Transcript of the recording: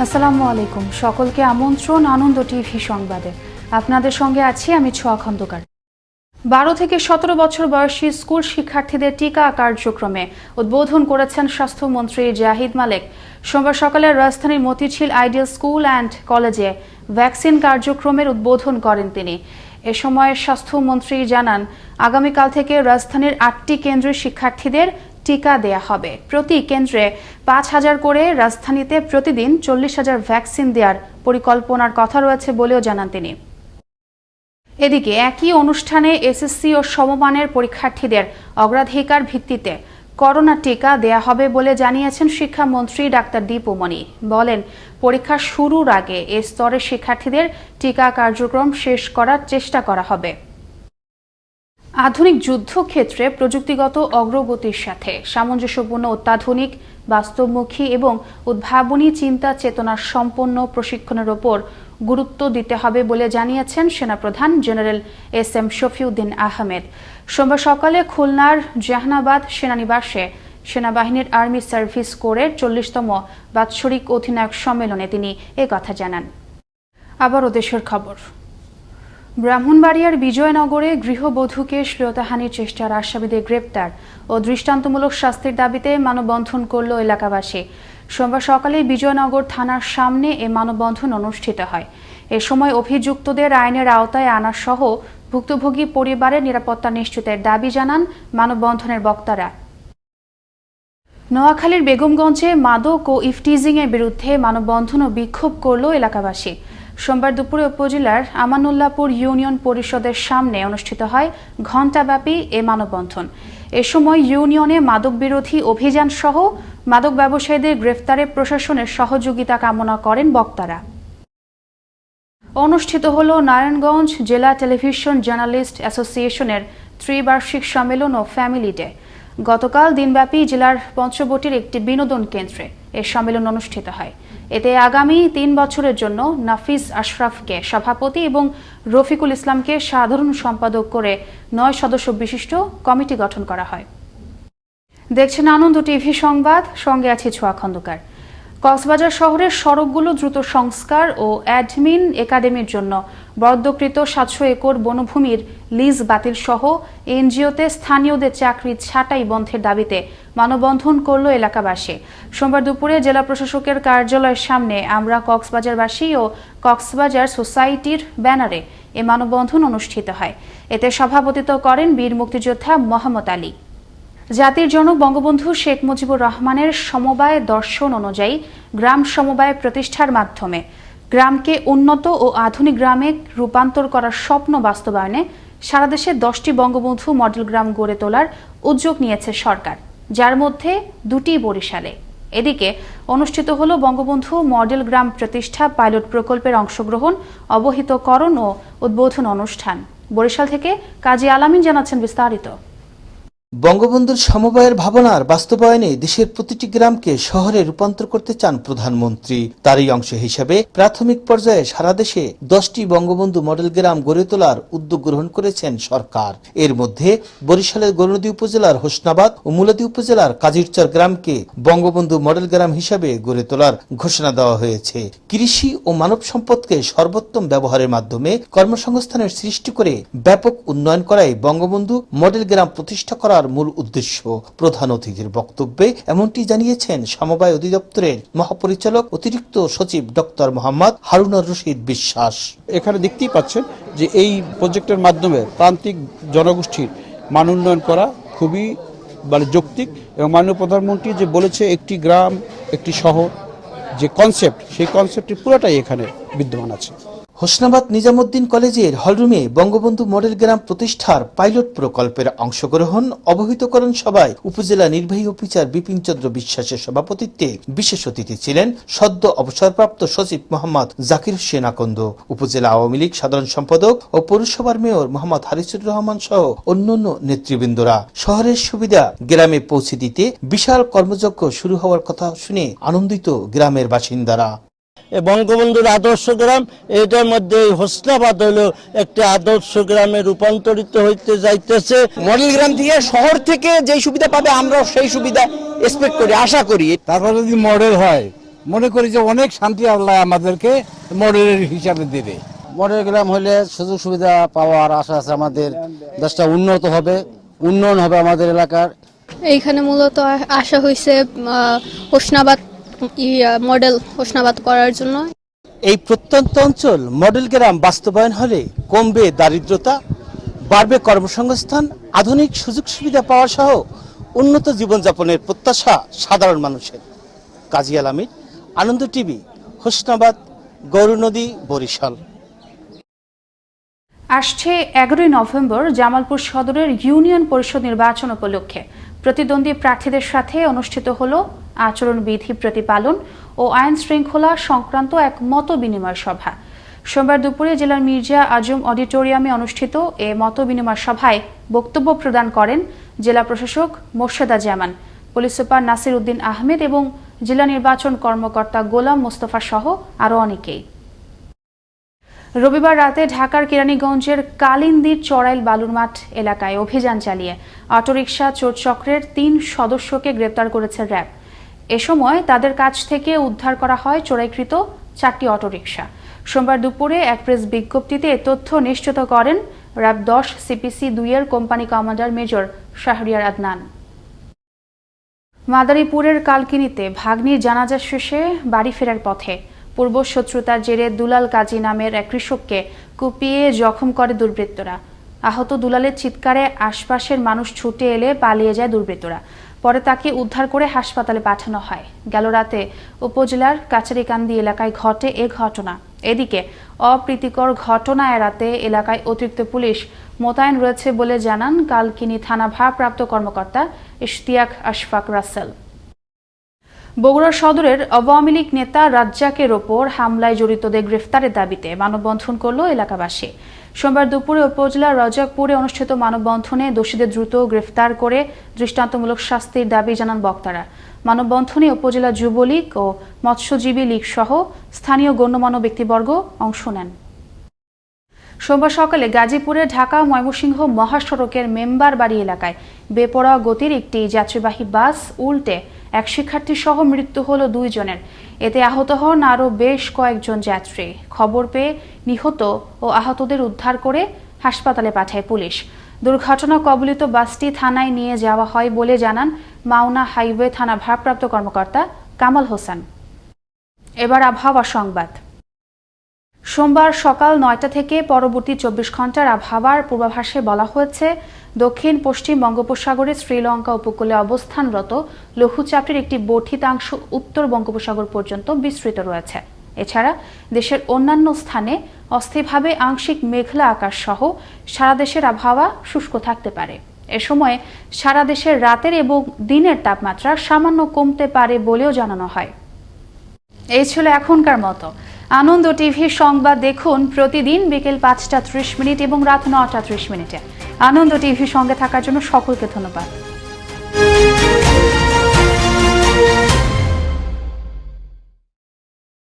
আসসালামু আলাইকুম। সকলকে আমন্ত্রণ আনন্দ টিভি সংবাদে। আপনাদের সঙ্গে আছি আমি ছোঁয়া খন্দকার। 12 থেকে 17 বছর বয়সী স্কুল শিক্ষার্থীদের টিকা কার্যক্রমে উদ্বোধন করেছেন স্বাস্থ্যমন্ত্রী জাহিদ মালেক। সোমবার সকালে রাজধানীর মতিঝিল আইডিয়াল স্কুল অ্যান্ড কলেজে ভ্যাকসিন কার্যক্রমের উদ্বোধন করেন তিনি। এ সময় স্বাস্থ্যমন্ত্রী জানান, আগামীকাল থেকে রাজধানীর 8টি কেন্দ্রের শিক্ষার্থীদের টিকা দেয়া হবে। প্রতি কেন্দ্রে 5,000 করে, রাজধানীতে প্রতিদিন 40,000 ভ্যাকসিন দেওয়ার পরিকল্পনার কথা রয়েছে বলেও জানান তিনি। এদিকে একই অনুষ্ঠানে এসএসসি ও সমমানের পরীক্ষার্থীদের অগ্রাধিকার ভিত্তিতে করোনা টিকা দেয়া হবে বলে জানিয়েছেন শিক্ষামন্ত্রী ডাক্তার দীপু মনি। বলেন, পরীক্ষা শুরুর আগে এ স্তরের শিক্ষার্থীদের টিকা কার্যক্রম শেষ করার চেষ্টা করা হবে। আধুনিক যুদ্ধক্ষেত্রে প্রযুক্তিগত অগ্রগতির সাথে সামঞ্জস্যপূর্ণ অত্যাধুনিক, বাস্তবমুখী এবং উদ্ভাবনী চিন্তা চেতনা সম্পন্ন প্রশিক্ষণের ওপর গুরুত্ব দিতে হবে বলে জানিয়েছেন সেনাপ্রধান জেনারেল এস.এম. শফিউদ্দিন আহমেদ। সোমবার সকালে খুলনার জাহানাবাদ সেনানিবাসে সেনাবাহিনীর আর্মি সার্ভিস কোরের 40তম বাৎসরিক অধিনায়ক সম্মেলনে তিনি একথা জানান। আবারও দেশের খবর। ব্রাহ্মণবাড়িয়ার বিজয়নগরে গৃহবধূকে শ্লীলতাহানির চেষ্টার আসামিদের গ্রেপ্তার ও দৃষ্টান্তমূলক শাস্তির দাবিতে মানববন্ধন করল এলাকাবাসী। সোমবার সকালে বিজয়নগর থানার সামনে এ মানববন্ধন অনুষ্ঠিত হয়। এ সময় অভিযুক্তদের আইনের আওতায় আনা সহ ভুক্তভোগী পরিবারের নিরাপত্তা নিশ্চিতের দাবি জানান মানববন্ধনের বক্তারা। নোয়াখালীর বেগমগঞ্জে মাদক ও ইফটিজিংয়ের বিরুদ্ধে মানববন্ধন ও বিক্ষোভ করল এলাকাবাসী। সোমবার দুপুরে উপজেলার আমানুল্লাহপুর ইউনিয়ন পরিষদের সামনে অনুষ্ঠিত হয় ঘণ্টাব্যাপী এ মানববন্ধন। এ সময় ইউনিয়নে মাদক বিরোধী অভিযান সহ মাদক ব্যবসায়ীদের গ্রেফতারে প্রশাসনের সহযোগিতা কামনা করেন বক্তারা। অনুষ্ঠিত হল নারায়ণগঞ্জ জেলা টেলিভিশন জার্নালিস্ট অ্যাসোসিয়েশনের ত্রিবার্ষিক সম্মেলন ও ফ্যামিলি ডে। গতকাল দিনব্যাপী জেলার পঞ্চবটির একটি বিনোদন কেন্দ্রে এ সম্মেলন অনুষ্ঠিত হয়। এতে আগামী 3 বছরের জন্য নাফিস আশরাফকে সভাপতি এবং রফিকুল ইসলামকে সাধারণ সম্পাদক করে 9 সদস্য বিশিষ্ট কমিটি গঠন করা হয়। দেখছেন আনন্দ টিভি সংবাদ, সঙ্গে আছি ছোঁয়া খন্দকার। কক্সবাজার শহরের সড়কগুলো দ্রুত সংস্কার ও অ্যাডমিন একাডেমির জন্য বরাদ্দকৃত 700 একর বনভূমির লিজ বাতিল সহ এনজিওতে স্থানীয়দের চাকরি ছাঁটাই বন্ধের দাবিতে মানববন্ধন করল এলাকাবাসী। সোমবার দুপুরে জেলা প্রশাসকের কার্যালয়ের সামনে আমরা কক্সবাজারবাসী ও কক্সবাজার সোসাইটির ব্যানারে এ মানববন্ধন অনুষ্ঠিত হয়। এতে সভাপতিত্ব করেন বীর মুক্তিযোদ্ধা মোহাম্মদ আলী। জাতির জনক বঙ্গবন্ধু শেখ মুজিবুর রহমানের সমবায় দর্শন অনুযায়ী গ্রাম সমবায় প্রতিষ্ঠার মাধ্যমে গ্রামকে উন্নত ও আধুনিক গ্রামে রূপান্তর করার স্বপ্ন বাস্তবায়নে সারা দেশে 10টি বঙ্গবন্ধু মডেল গ্রাম গড়ে তোলার উদ্যোগ নিয়েছে সরকার, যার মধ্যে 2টি বরিশালে। এদিকে অনুষ্ঠিত হল বঙ্গবন্ধু মডেল গ্রাম প্রতিষ্ঠা পাইলট প্রকল্পের অংশগ্রহণ, অবহিতকরণ ও উদ্বোধন অনুষ্ঠান। বরিশাল থেকে কাজী আলামিন জানাচ্ছেন বিস্তারিত। বঙ্গবন্ধুর সমবায়ের ভাবনার বাস্তবায়নে দেশের প্রতিটি গ্রামকে শহরে রূপান্তর করতে চান প্রধানমন্ত্রী। তারই অংশ হিসেবে প্রাথমিক পর্যায়ে সারা দেশে 10টি বঙ্গবন্ধু মডেল গ্রাম গড়ে তোলার উদ্যোগ গ্রহণ করেছেন সরকার। এর মধ্যে বরিশালের গৌরনদী উপজেলার হোসনাবাদ ও মুলাদী উপজেলার কাজিরচর গ্রামকে বঙ্গবন্ধু মডেল গ্রাম হিসেবে গড়ে তোলার ঘোষণা দেওয়া হয়েছে। কৃষি ও মানব সম্পদকে সর্বোত্তম ব্যবহারের মাধ্যমে কর্মসংস্থানের সৃষ্টি করে ব্যাপক উন্নয়ন করাই বঙ্গবন্ধু মডেল গ্রাম প্রতিষ্ঠা করা মূল উদ্দেশ্য। প্রধান অতিথির বক্তব্যে এমনটি জানিয়েছেন সমবায় অধিদপ্তরের মহাপরিচালক অতিরিক্ত সচিব ডক্টর মোহাম্মদ হারুনুর রশিদ বিশ্বাস। এখানে দেখতেই পাচ্ছেন যে এই প্রজেক্টের মাধ্যমে প্রান্তিক জনগোষ্ঠীর মান উন্নয়ন করা খুবই যৌক্তিক এবং মাননীয় প্রধানমন্ত্রী যে বলেছে একটি গ্রাম একটি শহর যে কনসেপ্ট, সেই কনসেপ্টটি পুরোটাই এখানে বিদ্যমান আছে। হোসনাবাদ নিজামুদ্দিন কলেজের হলরুমে বঙ্গবন্ধু মডেল গ্রাম প্রতিষ্ঠার পাইলট প্রকল্পের অংশগ্রহণ, অবহিতকরণ সভায় উপজেলা নির্বাহী অফিসার বিপিন চন্দ্র বিশ্বাসের সভাপতিত্বে বিশেষ অতিথি ছিলেন সদ্য অবসরপ্রাপ্ত সচিব মোহাম্মদ জাকির হোসেন আকন্দ, উপজেলা আওয়ামী লীগ সাধারণ সম্পাদক ও পৌরসভার মেয়র মোহাম্মদ হারিসুর রহমান সহ অন্যান্য নেতৃবৃন্দরা। শহরের সুবিধা গ্রামে পৌঁছে দিতে বিশাল কর্মযজ্ঞ শুরু হওয়ার কথা শুনে আনন্দিত গ্রামের বাসিন্দারা। বঙ্গবন্ধুর আদর্শ গ্রাম, এটার মধ্যে হোসনাবাদ হলো একটি আদর্শ গ্রামে রূপান্তরিত হইতে যাইতেছে। মডেল গ্রাম থেকে শহর থেকে যে সুবিধা পাবে আমরা সেই সুবিধা এক্সপেক্ট করি, আশা করি। তারপর যদি মডেল হয়, মনে করি যে অনেক শান্তি আল্লাহ আমাদেরকে মডেলের হিসাবে দেবে। মডেল গ্রাম হলে সুযোগ সুবিধা পাওয়ার আশা আছে, আমাদের দেশটা উন্নত হবে, উন্নয়ন হবে আমাদের এলাকার। এইখানে মূলত আসা হয়েছে হোসনাবাদ মডেল হোসনাবাদ করার জন্য। এই প্রত্যন্ত অঞ্চল মডেল গ্রাম বাস্তবায়ন হলে কমবে দারিদ্রতা, বাড়বে কর্মসংস্থান, আধুনিক সুযোগ সুবিধা পাওয়া সহ উন্নত জীবনযাপনের প্রত্যাশা সাধারণ মানুষের। কাজী আলামিন, আনন্দ টিভি, হোসনাবাদ, গৌরনদী, বরিশাল। আসছে 11 নভেম্বর জামালপুর সদরের ইউনিয়ন পরিষদ নির্বাচন উপলক্ষে প্রতিদ্বন্দ্বী প্রার্থীদের সাথে অনুষ্ঠিত হলো আচরণবিধি প্রতিপালন ও আইন শৃঙ্খলা সংক্রান্ত এক মত বিনিময় সভা। সোমবার দুপুরে জেলার মির্জা আজম অডিটোরিয়ামে অনুষ্ঠিত এ মত বিনিময় সভায় বক্তব্য প্রদান করেন জেলা প্রশাসক মোর্শেদা জামান, পুলিশ সুপার নাসির উদ্দিন আহমেদ এবং জেলা নির্বাচন কর্মকর্তা গোলাম মোস্তফা সহ আরও অনেকেই। রবিবার রাতে ঢাকার কেরানীগঞ্জের কালিন্দির চড়াইল বালুরমাঠ এলাকায় অভিযান চালিয়ে অটোরিকশা চোর চক্রের 3 সদস্যকে গ্রেপ্তার করেছে র্যাব। এ সময় তাদের কাছ থেকে উদ্ধার করা হয় চোরাইকৃত 4টি অটোরিকশা। সোমবার দুপুরে এক প্রেস বিজ্ঞপ্তিতে এ তথ্য নিশ্চিত করেন র্যাব 10 CPC 2 এর company commander major Shahriar Adnan. মাদারীপুরের কালকিনিতে ভাগ্নির জানাজা শেষে বাড়ি ফেরার পথে পূর্ব শত্রুতার জেরে দুলাল কাজী নামের এক কৃষককে কুপিয়ে জখম করে দুর্বৃত্তরা। আহত দুলালের চিৎকারে আশপাশের মানুষ ছুটে এলে পালিয়ে যায় দুর্বৃত্তরা। পরে তাকে উদ্ধার করে হাসপাতালে পাঠানো হয়। গেল রাতে উপজেলার কাছারিকান্দি এলাকায় ঘটে এ ঘটনা। এদিকে অপ্রীতিকর ঘটনা এড়াতে এলাকায় অতিরিক্ত পুলিশ মোতায়েন রয়েছে বলে জানান কালকিনি থানা ভারপ্রাপ্ত কর্মকর্তা ইশতিয়াক আশফাক রাসেল। বগুড়া সদরের আওয়ামী লীগ নেতা রাজ্জাকের ওপর হামলায় জড়িতদের গ্রেফতারের দাবিতে মানববন্ধন করল এলাকাবাসী। সোমবার দুপুরে উপজেলার রাজাকপুরে অনুষ্ঠিত মানববন্ধনে দোষীদের দ্রুত গ্রেফতার করে দৃষ্টান্তমূলক শাস্তির দাবি জানান বক্তারা। মানববন্ধনে উপজেলা যুবলীগ ও মৎস্যজীবী লীগ সহ স্থানীয় গণ্যমান্য ব্যক্তিবর্গ অংশ নেন। সোমবার সকালে গাজীপুরে ঢাকা ময়মনসিংহ মহাসড়কের মেম্বার বাড়ি এলাকায় বেপরোয়া গতির একটি যাত্রীবাহী বাস উল্টে এক শিক্ষার্থী সহ মৃত্যু হল 2 জনের। এতে আহত হন আরও বেশ কয়েকজন যাত্রী। খবর পেয়ে নিহত ও আহতদের উদ্ধার করে হাসপাতালে পাঠায় পুলিশ। দুর্ঘটনা কবলিত বাসটি থানায় নিয়ে যাওয়া হয় বলে জানান মাওনা হাইওয়ে থানা ভারপ্রাপ্ত কর্মকর্তা কামাল হোসেন। এবার আবহাওয়া সংবাদ। সোমবার সকাল 9টা থেকে পরবর্তী 24 ঘন্টার আবহাওয়ার পূর্বাভাসে বলা হয়েছে, দক্ষিণ পশ্চিম বঙ্গোপসাগরে শ্রীলঙ্কা উপকূলে অবস্থানরত লঘুচাপটির একটি বর্ধিতাংশ উত্তর বঙ্গোপসাগর পর্যন্ত বিস্তৃত রয়েছে। এছাড়া দেশের অন্যান্য স্থানে অস্থায়ীভাবে আংশিক মেঘলা আকাশ সহ সারা দেশের আবহাওয়া শুষ্ক থাকতে পারে। এ সময় সারা দেশের রাতের এবং দিনের তাপমাত্রা সামান্য কমতে পারে বলেও জানানো হয়। এই ছিল এখনকার মতো। আনন্দ টিভি সংবাদ দেখুন প্রতিদিন বিকেল 5টা 30 এবং রাত 9টা 30। আনন্দ টিভির সঙ্গে থাকার জন্য সকলকে ধন্যবাদ।